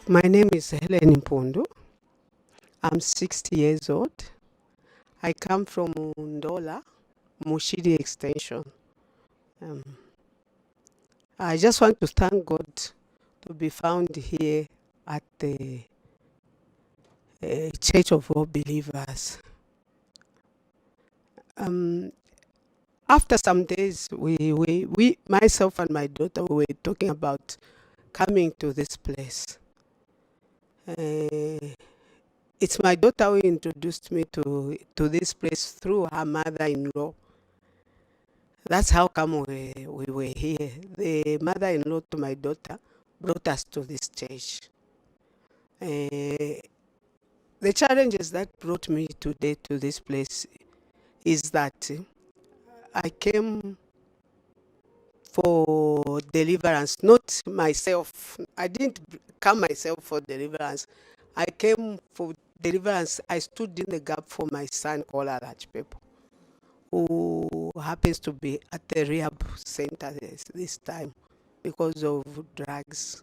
My name is Helen Mpundu. I'm 60 years old. I come from Ndola, Mushidi Extension. Um, I just want to thank God to be found here at the Church of All Believers. After some days, we, myself and my daughter, we were talking about coming to this place. It's my daughter who introduced me to this place through her mother-in-law. That's how come we were here. The mother-in-law to my daughter brought us to this church. The challenges that brought me today to this place is that I came for deliverance, not myself. I didn't come myself for deliverance. I came for deliverance. I stood in the gap for my son called Arachpepo, who happens to be at the rehab center this time because of drugs.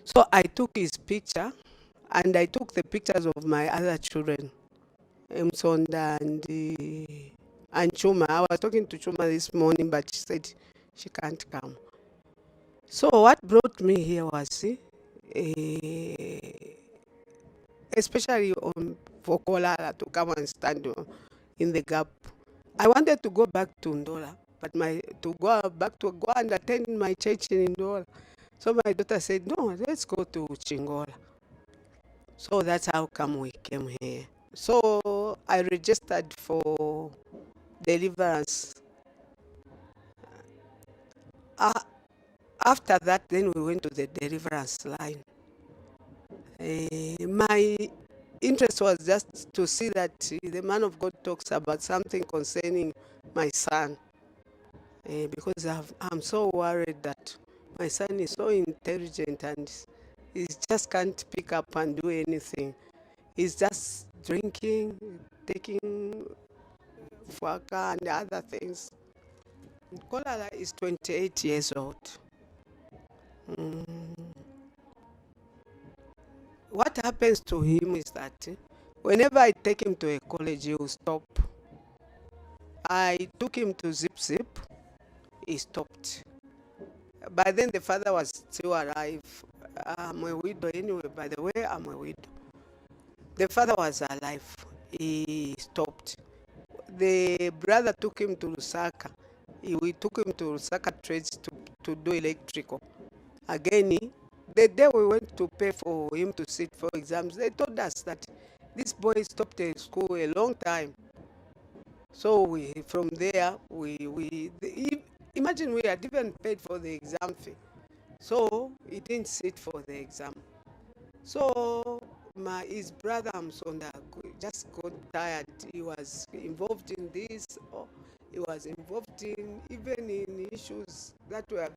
So I took his picture and I took the pictures of my other children, Msonda and Chuma. I was talking to Chuma this morning, but she said she can't come. So what brought me here was, especially for Kolala to come and stand in the gap. I wanted to go back to Ndola, but to go and attend my church in Ndola. So my daughter said, no, let's go to Chingola. So that's how come we came here. So I registered for deliverance. After that, then we went to the deliverance line. My interest was just to see that the man of God talks about something concerning my son. Because I'm so worried that my son is so intelligent and he just can't pick up and do anything. He's just drinking, taking fuaka and other things. Kolala is 28 years old. What happens to him is that whenever I take him to a college, he will stop. I took him to Zip Zip, he stopped. By then the father was still alive. I'm a widow anyway, by the way, I'm a widow. The father was alive, he stopped. The brother took him to Lusaka. We took him to Lusaka Trades to do electrical. Again, the day we went to pay for him to sit for exams, they told us that this boy stopped at school a long time. So from there, imagine we had even paid for the exam fee. So he didn't sit for the exam. So his brother Msonda just got tired. He was involved in this, or he was involved even in issues that were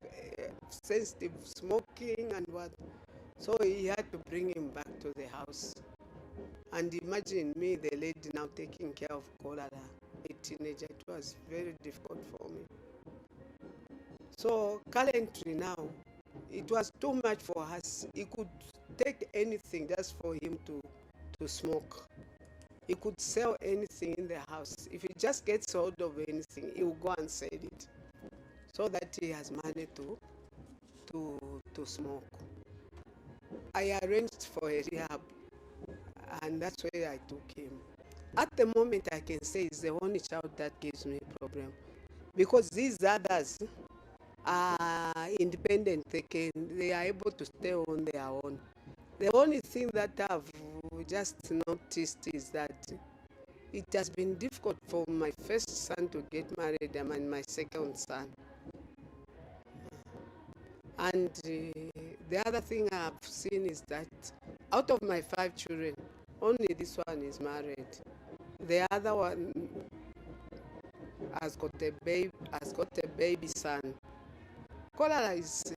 sensitive, smoking and what. So he had to bring him back to the house. And imagine me, the lady, now taking care of Kolala, a teenager. It was very difficult for me. So currently now, it was too much for us. He could take anything just for him to smoke. He could sell anything in the house. If he just gets hold of anything, he will go and sell it, so that he has money to smoke. I arranged for a rehab, and that's where I took him. At the moment, I can say it's the only child that gives me a problem, because these others are independent. They are able to stay on their own. The only thing that I've just noticed is that it has been difficult for my first son to get married and my second son. And the other thing I've seen is that out of my 5 children, only this one is married. The other one has got a baby son. Kolala is,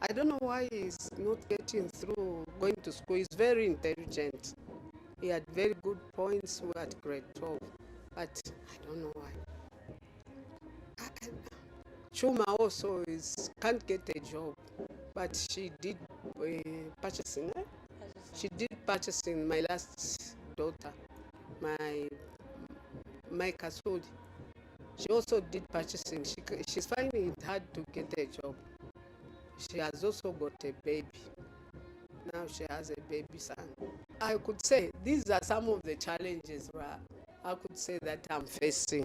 I don't know why he's not getting through going to school. He's very intelligent. He had very good points at grade 12, but I don't know why. Chuma also can't get a job, but she did purchasing. She did purchasing. My last daughter, my Kasudi. She also did purchasing. She's finding it hard to get a job. She has also got a baby. Now she has a baby son. I could say these are some of the challenges I could say that I'm facing.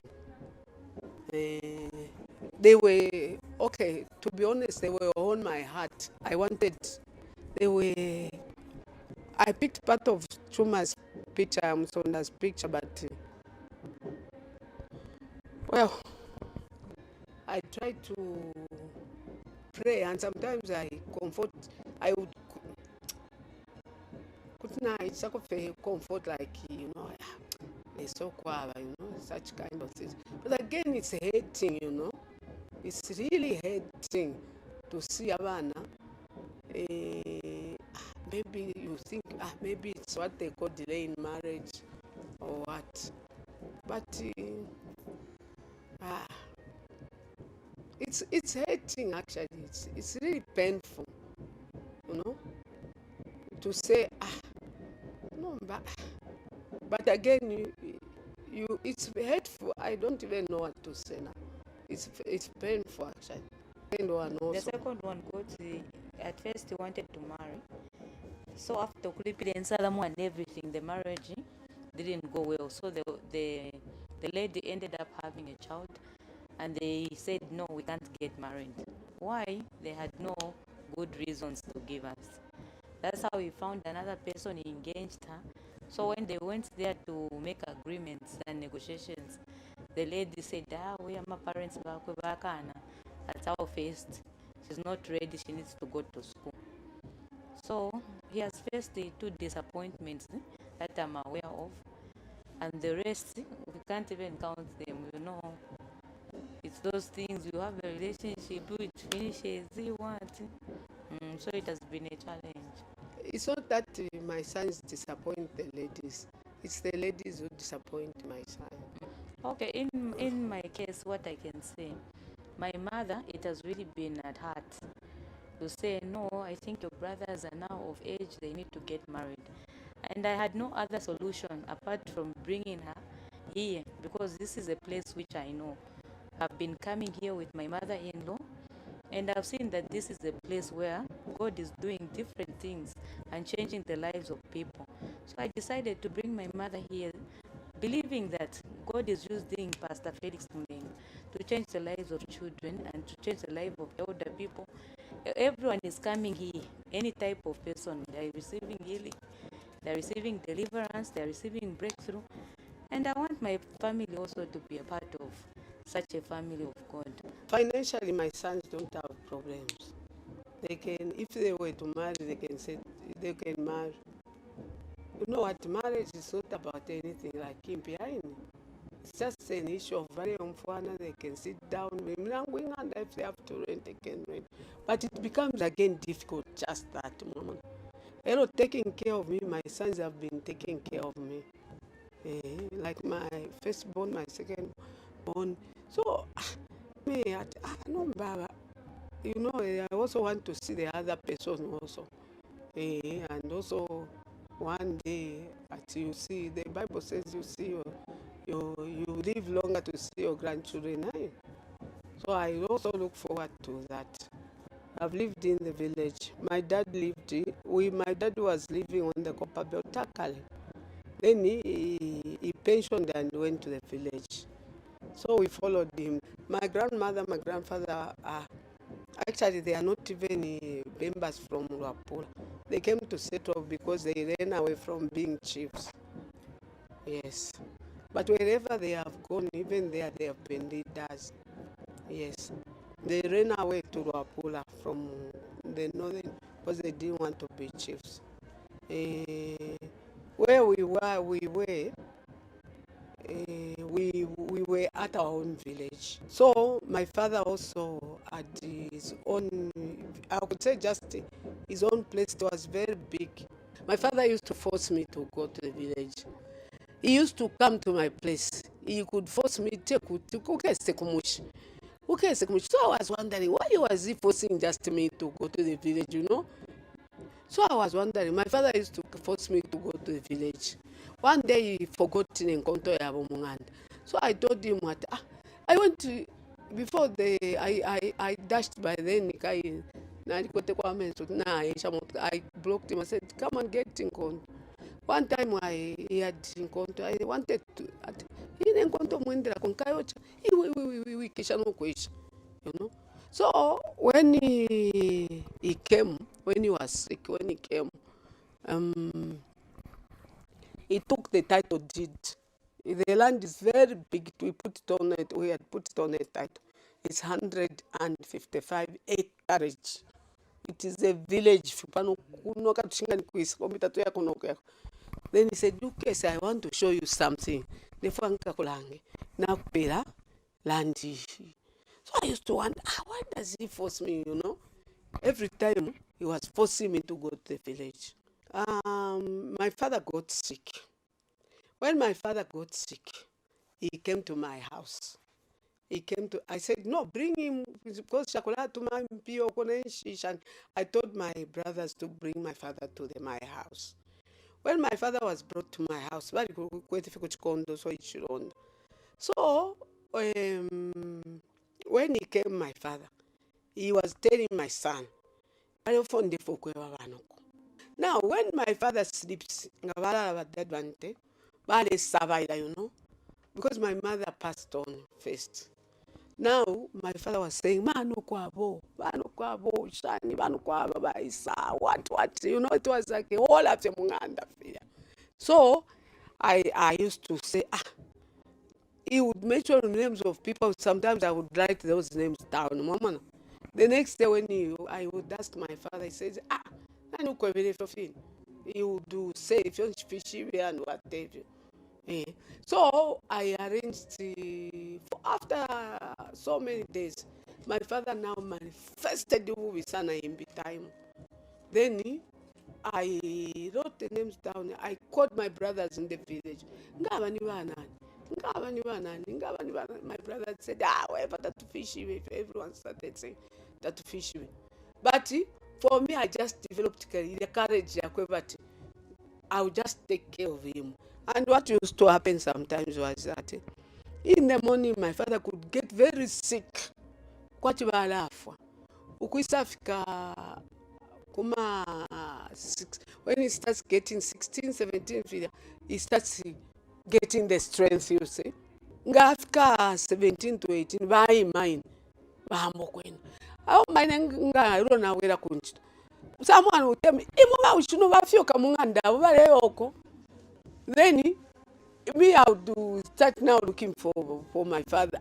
They were, okay, to be honest, they were on my heart. I picked part of Chuma's picture, Sonda's picture, but well, I try to pray, and sometimes I would comfort, like, it's so quiet, such kind of things. But again, it's hating, it's really hating to see Abana. Maybe you think, maybe it's what they call delay in marriage or what. But it's hating, actually. It's really painful, to say, no, but again, it's hurtful. I don't even know what to say now. It's painful, actually. The second one, at first he wanted to marry. So after Kulipile and Salamu and everything, the marriage didn't go well. So the lady ended up having a child, and they said, no, we can't get married. Why? They had no good reasons to give us. That's how we found another person, he engaged her. So when they went there to make agreements and negotiations, the lady said, we are my parents back. That's our first. She's not ready, she needs to go to school. So he has faced the 2 disappointments that I'm aware of. And the rest, we can't even count them, It's those things, you have a relationship, it finishes, you want. So it has been a challenge. It's not that my sons disappoint the ladies. It's the ladies who disappoint my son. Okay, in my case, what I can say, my mother, it has really been at heart to say, no, I think your brothers are now of age, they need to get married. And I had no other solution apart from bringing her here, because this is a place which I know. I've been coming here with my mother-in-law, and I've seen that this is a place where God is doing different things and changing the lives of people. So I decided to bring my mother here, believing that God is using Pastor Felix Mulenga to change the lives of children and to change the life of elder people. Everyone is coming here, any type of person. They are receiving healing, they are receiving deliverance, they are receiving breakthrough. And I want my family also to be a part of such a family of God. Financially, my sons don't have problems. They can, if they were to marry, they can marry. You know what, marriage is not about anything like him behind. It's just an issue of very unfairness. They can sit down, and if they have to rent, they can rent. But it becomes again difficult just that moment. Taking care of me, my sons have been taking care of me. Like my firstborn, my secondborn. So, no, Baba. I also want to see the other person also. And also, one day, you see, the Bible says you live longer to see your grandchildren. So I also look forward to that. I've lived in the village. My dad was living on the Copper Belt Takal. Then he pensioned and went to the village. So we followed him. My grandmother, my grandfather, actually they are not even members from Luapula. They came to settle because they ran away from being chiefs. Yes. But wherever they have gone, even there they have been leaders. Yes. They ran away to Luapula from the northern because they didn't want to be chiefs. Where we were at our own village. So my father also had his own, I would say just his own place. It was very big. My father used to force me to go to the village. He used to come to my place. He could force me to so I was wondering why was he forcing just me to go to the village, So I was wondering, my father used to force me to go to the village. One day he forgot in Nkonto yabo Munganda. So I told him what I went to before I dashed by then I blocked him. I said, come and get Nkonto. One time he had Nkonto, I wanted to in Nkonto mwendela konkayocha. We kisha no question, you know. So when he came, when he was sick, when he came, he took the title deed. The land is very big. We put it on it. We had put it on a title. It's 155 acreage. It is a village. Then he said, Lucas, I want to show you something. Now, land. So I used to wonder, why does he force me, you know? Every time he was forcing me to go to the village. My father got sick. When my father got sick, he came to my house. I said, no, bring him, because I told my brothers to bring my father to my house. When my father was brought to my house, so when he came, my father, he was telling my son, now, when my father sleeps, you know, because my mother passed on first. Now, my father was saying, what, you know, it was like a whole of the Munganda fear. So, I used to say, he would mention names of people. Sometimes I would write those names down. The next day when I would ask my father, he says, he would do say if you're fishy and whatever. So I arranged for after so many days, my father now manifested with Sana in time. Then I wrote the names down. I called my brothers in the village. My brother said, whatever that fish with. Everyone started saying that fish with. But for me, I just developed the courage. I would just take care of him. And what used to happen sometimes was that in the morning, my father could get very sick. When he starts getting 16, 17, he starts getting the strength, you see. Ngafika 17 to 18, by mine. Someone would tell me, then me, I would start now looking for my father.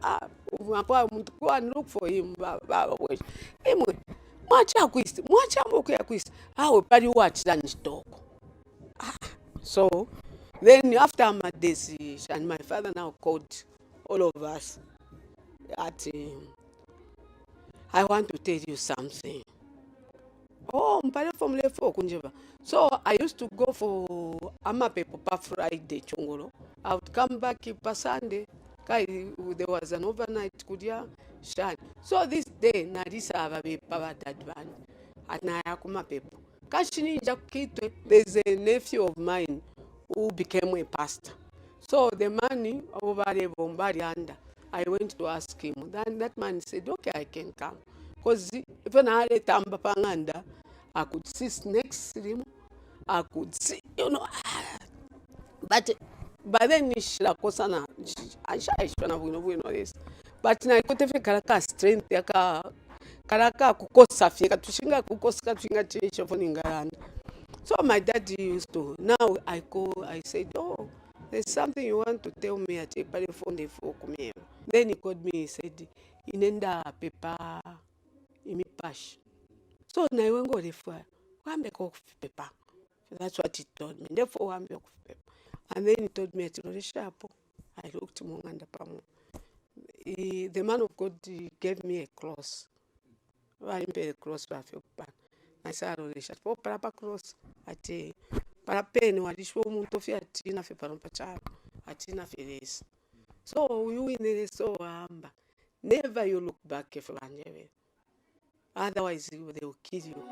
Go and look for him. So then after my decision, my father now called all of us at I want to tell you something. So I used to go for Amapepo per Friday chongolo. I would come back per Sunday. There was an overnight kudia shan. So this day Narisa Ababe Power Dadban at Nayakuma Pepo. Kashini Jakitwe, there's a nephew of mine who became a pastor. So the money over the Bombarianda, I went to ask him. Then that man said, okay, I can come. Because even I had Tamba Panganda, I could see snakes, I could see, you know. But by then, I know this. But I could have a strength, Karaka kukosa fika tushinga kukosa tushinga chisho for Ningaranda. So my daddy used to. Now I said, oh, there's something you want to tell me at a phone for come. Then he called me, he said, inenda paper imi pash. So na went go refer. Why make off paper? That's what he told me. Therefore, I'm paper. And then he told me to sharp. I looked more under Pamo. The man of God gave me a cross. I made a cross by your pan. I said, oh, Papa cross. I tell you, Parapen, what is woman to fear Tina for Parampachar, at Tina Felix. So you in it so never you look back if you are. Otherwise, they will kill you.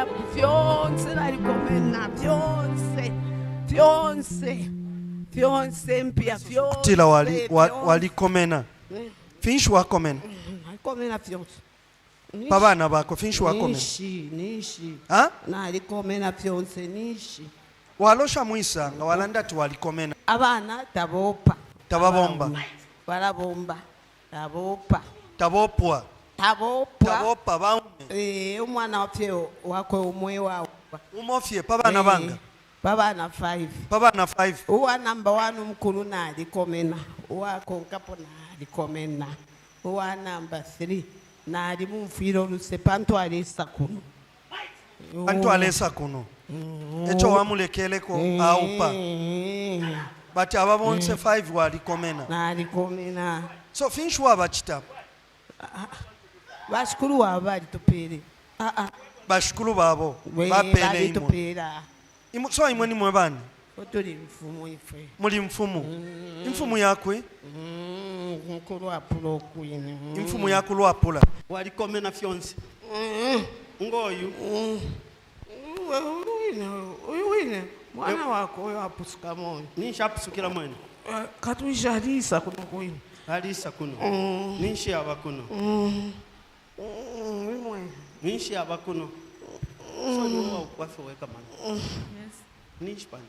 Mpya vyonse nalikomena vyonse mpya vyonse kutila walikomena finshi wakomena alikomena vyonse pabana bako finshi wakomena nishi ha nalikomena vyonse nishi walosha mwisanga walandati walikomena abana tabopha tababomba balabomba tabopha tabopwa baume umwana wapye wakwe umwe wawo umofye pabana banga babana 5 uwa number 1 umkhulu nalikomena uwakhonkapo nalikomena uwa number 3 nali mumfiro luse panto alesa kuno echo wamulekeleko aupa bati ababonse 5 walikomena nalikomena so finshi wabachitapo bashukuru wabo bali tupere bashukuru babo bapele imwe so imwe ni mwebani otoli mfumu ife muli mfumu imfumu yakwe mkuru apulo kwini imfumu yakulu apula walikomena fyonse ngoyu uyuwine mwana wako oyo apusuka moyo ninshapusukira mwene katuishalisa kuno kwini alisa kuno ninshi aba kuno ninshi aba kuno so niwa ukwafe weka man Yes. ninshi pandi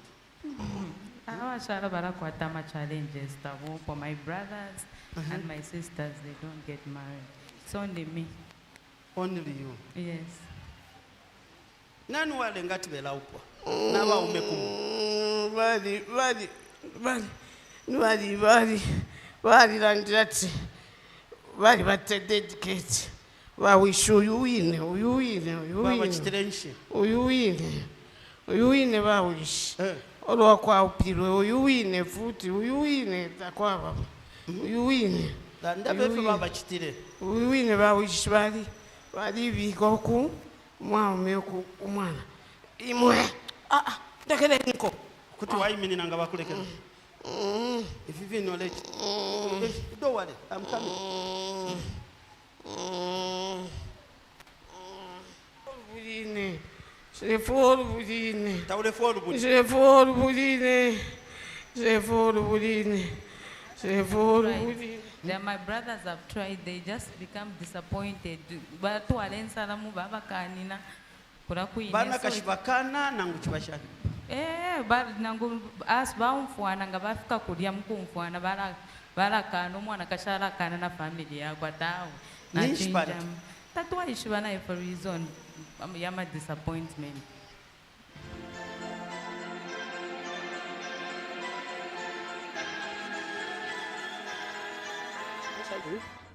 Abashala barakwata ama challenges tabo for my brothers and my sisters, they don't get married. It's only me. only you Yes. nani wale ngati bela upwa naba umekumu bali landati bali batededicate bawisha uyuwine baba chitirenshi uyuwine bawisha olwakwawupilwe uyuwine futi uyuwine takwaba uyuwine ndabefe baba chitire uyuwine bawisha bali bikoku mwaumeku umwana imwe ndakele niko kuti waimini nanga bakulekera if you knowledge don't worry I'm coming buline Shefolu buline taule folu budi Shefolu buline Shefolu buline Shefolu buline Then my brothers have tried, they just become disappointed. But to alensalamu baba kanina kurakuine. bana kashibakana nangu chibashana But nangu as baumfwana nga bafika kulya mkumfwana bala kano mwana kashala kana na family yako atawo. Nishipata. Tatwa ishibana for reason yama disappointment.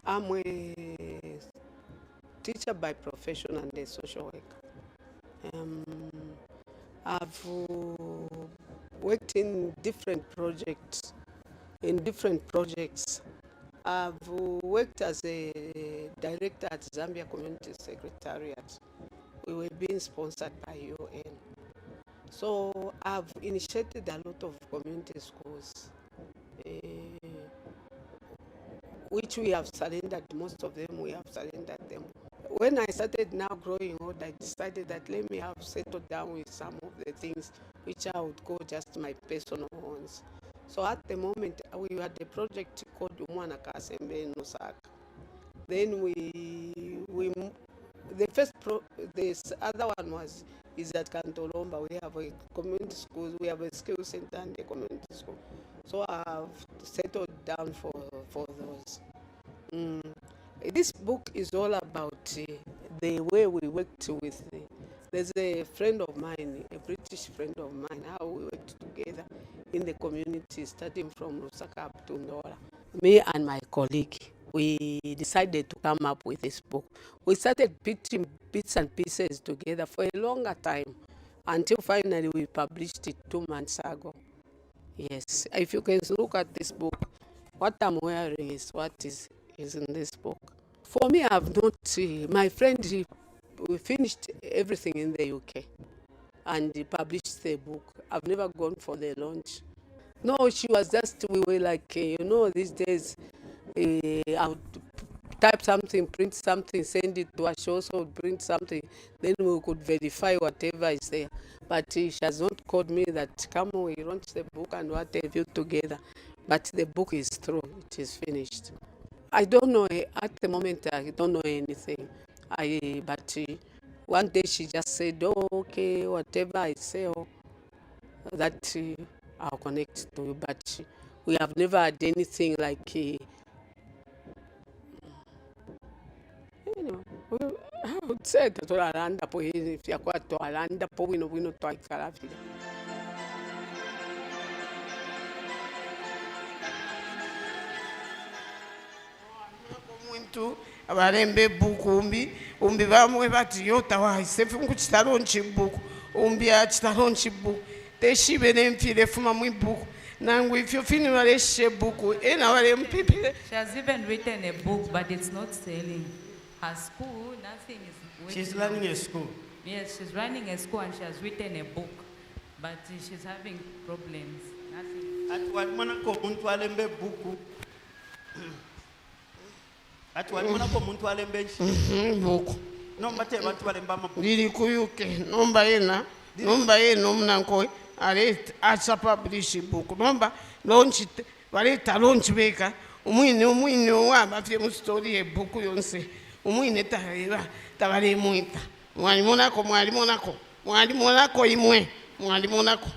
I'm a teacher by profession and a social worker. I've worked in different projects. I've worked as a director at Zambia Community Secretariat. We were being sponsored by UN. So I've initiated a lot of community schools, which we have surrendered. Most of them, we have surrendered them. When I started now growing old, I decided that let me have settled down with some of the things which I would call just my personal ones. So at the moment, we had a project called Umwana Kasembe in Osaka. Then this other one is at Kantolomba. We have a community school, we have a skill center and a community school. So I've settled down for those. This book is all about the way we worked with. There's a friend of mine, a British friend of mine, how we worked together in the community, starting from Lusaka up to Ndola. Me and my colleague, we decided to come up with this book. We started putting bits and pieces together for a longer time until finally we published it 2 months ago. Yes, if you can look at this book, what I'm wearing is what is in this book. For me, I've not, my friend, we finished everything in the UK and published the book. I've never gone for the launch. No, she was just, we were like, these days, I would type something, print something, send it to us. She also would print something. Then we could verify whatever is there. But she has not called me that, come on, we launch the book and what have you together. But the book is through. It is finished. I don't know. At the moment, I don't know anything. But one day she just said, oh, okay, whatever I say, that I'll connect to you. But we have never had anything like... I would say that Tolanda po if you quite Tolanda po we no to Caravilla. Muito abarembe buku umbi bamwe bati yota wahise kuchitaronchi buku umbi achitaronchi buku teshibe nemfire fuma mu buku nangu if you finish wale buku ena wale mpipile. She has even written a book, but it's not selling. Her school, nothing is. She's running a school. Yes, she's running a school and she has written a book, but she's having problems. Nothing. Ati walimona ko muntu alembe buku. Ati walimona ko muntu alembe buku. Nomba te bantu balemba mabuku. Lili kuyuke nomba yena omnanko ale acha publish buku nomba launch baleta launch beka umwine wa bafye mu story e buku yonse umwine tahira tabale muita mwalimonako imwe mwalimonako.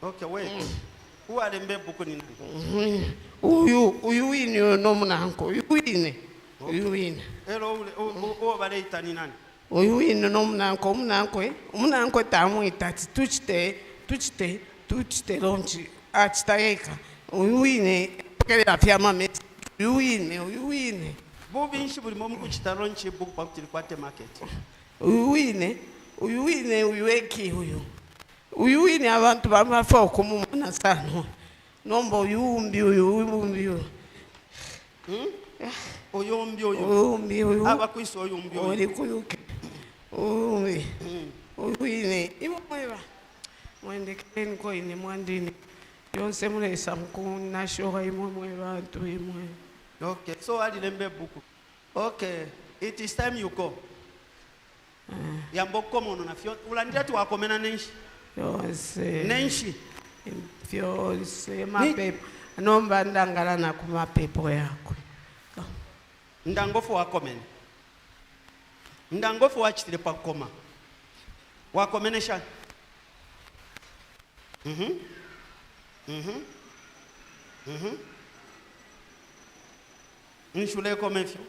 Okay, wait. Who alembe buku ni nani? Uyu wini nomnanko uyu wini Hello, o baleta ni nani? Uyu wini nomnanko tamuita tuchite lonchi achitaeka uyu wini kele afya mame uyu wini Bobinshi buli momu kuchitaronchi buku pakutili kwate market. Uyu wini abantu bamafa okumumuna sana nomba uyumbi Abakwiso oyumbi oli kuyuke uyuwine imweba mwendekeni koine mwandini yonse mulesa mkunashoka imwe bantu imwe. Okay, so alembe buku. Okay, it is time you go. Yamboko mono na fyo ulandira tu wakomena nenshi. Yonse Nenshi. Fyose mapepo nomba ndangala na kumapepo yako. Ndangofu wakomena. Ndangofu wachitire pakoma. Wakomenesha. Nishule komefyo.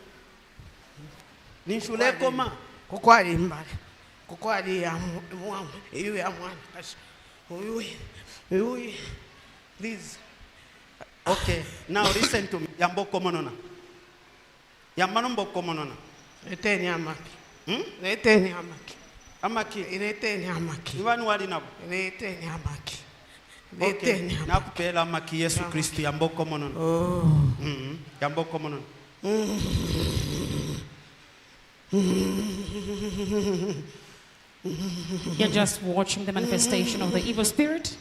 Nishule koma. Kukwali mbale. Kukwali ya mwana. Iyo ya mwana. Uyu. Please. Okay, now listen to me. Yamboko monona. Yambano mboko monona. Leteni amaki. Leteni amaki. Amaki. Leteni amaki. Iwanu wali nabo. Leteni amaki. Okay, nakupela amaki Yesu Kristo yamboko monona. Yamboko monona. You're just watching the manifestation of the evil spirit.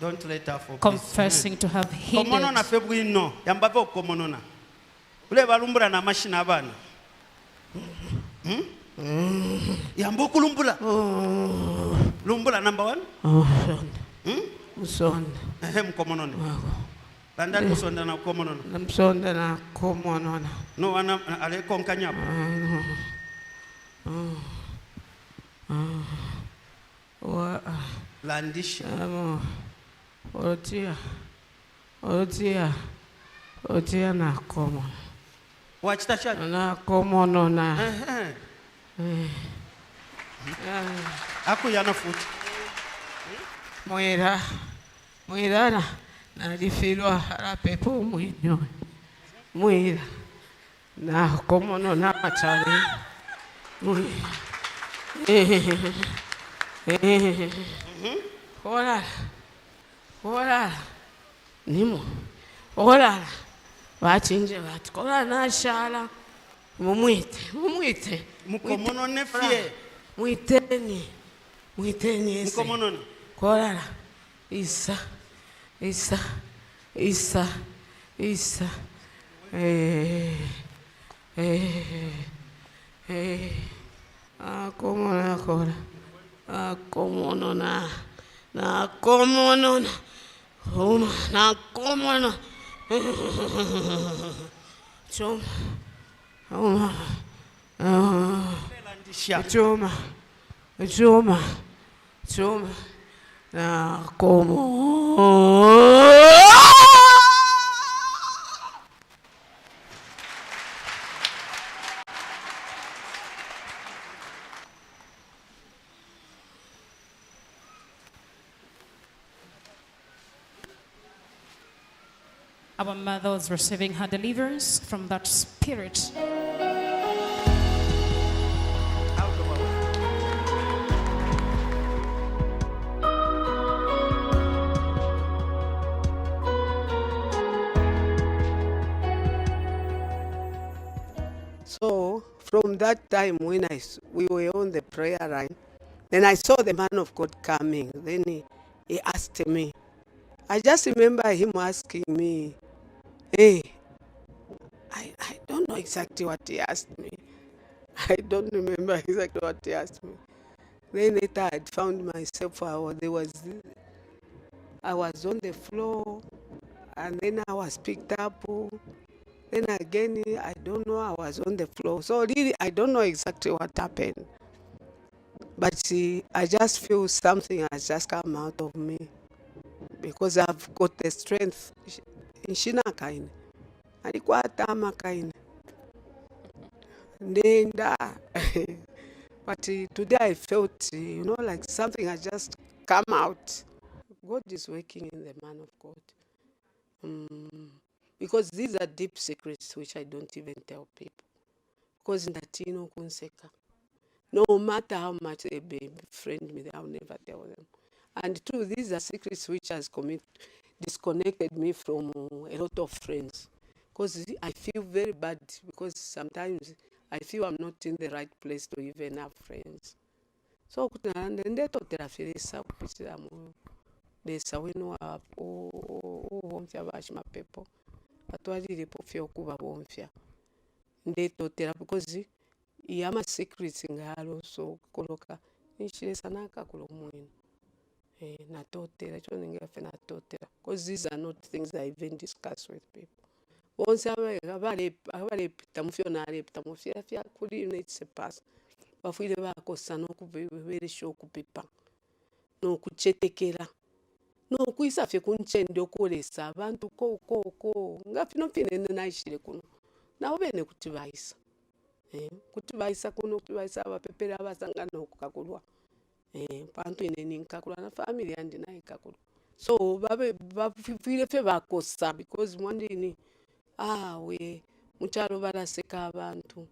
Don't let her forget. Confessing to have hidden. Komonona febwi no. Yambavo komonona. Ule balumbura na mashina abana. Yamboko lumbura. Lumbura number 1. Musonda. Mkomonona. Bandali musonda na komonona. Musonda na komonona. No wana ale konkanyapa. Landisha. Otia na komo. Wachita chani? Na komo nona. Aku yana futi. Mwira na difilwa hala pepo mwinyo. Mwira na komo nona machale. Hola. Nimo. Hola. Wachinje watu. Hola na shala. Mumwite. Mukomono nefie. Mwiteni ese. Mukomono. Hola. Isa. Como na agora. Como não na. Na como não na. Uma na como na. Choma. Uma. Choma. Choma. Choma. Na como. Our mother was receiving her deliverance from that spirit. So from that time when we were on the prayer line, then I saw the man of God coming. Then he asked me. I just remember him asking me, hey, I don't know exactly what he asked me. I don't remember exactly what he asked me. Then later I found myself, I was on the floor, and then I was picked up. Then again, I don't know, I was on the floor. So really, I don't know exactly what happened. But see, I just feel something has just come out of me, because I've got the strength. Nshina kaine. Alikuwa atama kaine. Nenda. But today I felt, like something has just come out. God is working in the man of God. Because these are deep secrets which I don't even tell people. Because ndatino kunseka. No matter how much they befriend me, I'll never tell them. And two, these are secrets which has disconnected me from a lot of friends. Because I feel very bad, because sometimes I feel I'm not in the right place to even have friends. So ndetotera Felix kupitira mu desa wenu bomfya bashima pepo batwalire pofyo kuba bomfya ndetotera, because yama secrets ngalo so koloka nishiresa nakakulo mwenu natotera cho ningefe natotera, because these are not things I even discuss with people. Once abalepita mufyo nalepita mufya fya kuli netse pass bafuire bakosa nokuberesha okupipa nokuchetekera nokwisa fye kunchende okwolesa abantu ko nga fino fine naishire kuno nabo bene kutibayisa kutibayisa kuno kutibayisa abapepera abasanga nokukakulwa pantu ine ninkakulwa na family yandi nayo ikakulwa, so bafuire fye bakosa, because mwandini we muchalo baraseka abantu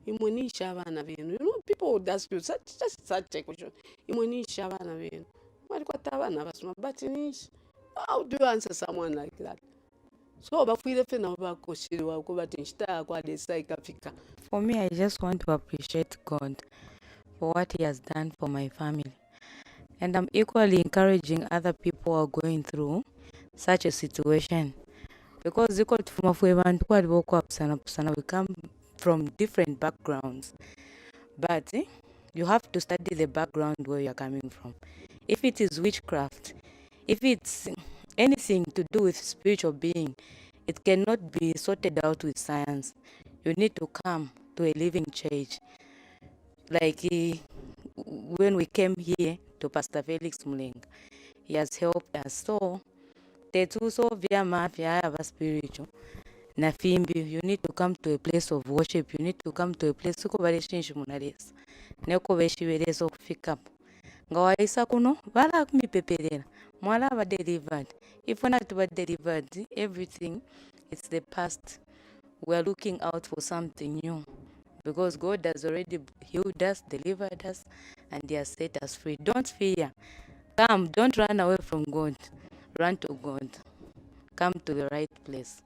imwenisha abana benu. People would ask you just such a question. Imwenisha abana benu walikuwa tabana basoma, but nish, how do you answer someone like that? So bafuire fe na bakoshirwa ko batinshita kwa desa ikafika. For me, I just want to appreciate God for what He has done for my family. And I'm equally encouraging other people who are going through such a situation. Because we come from different backgrounds. But you have to study the background where you are coming from. If it is witchcraft, if it's anything to do with spiritual being, it cannot be sorted out with science. You need to come to a living church. Like when we came here to Pastor Felix Mulenga, he has helped us. So, also via mafia spiritual. Na fimbi, you need to come to a place of worship. You need to come to a place uko barishinshi munalesa. Neko beshi bereza okufika hapo. Ngawaisa kuno bala kumipeperera. Mwala ba delivered. If we're not delivered, everything it's the past. We are looking out for something new. Because God has already healed us, delivered us, and He has set us free. Don't fear. Come, don't run away from God. Run to God. Come to the right place.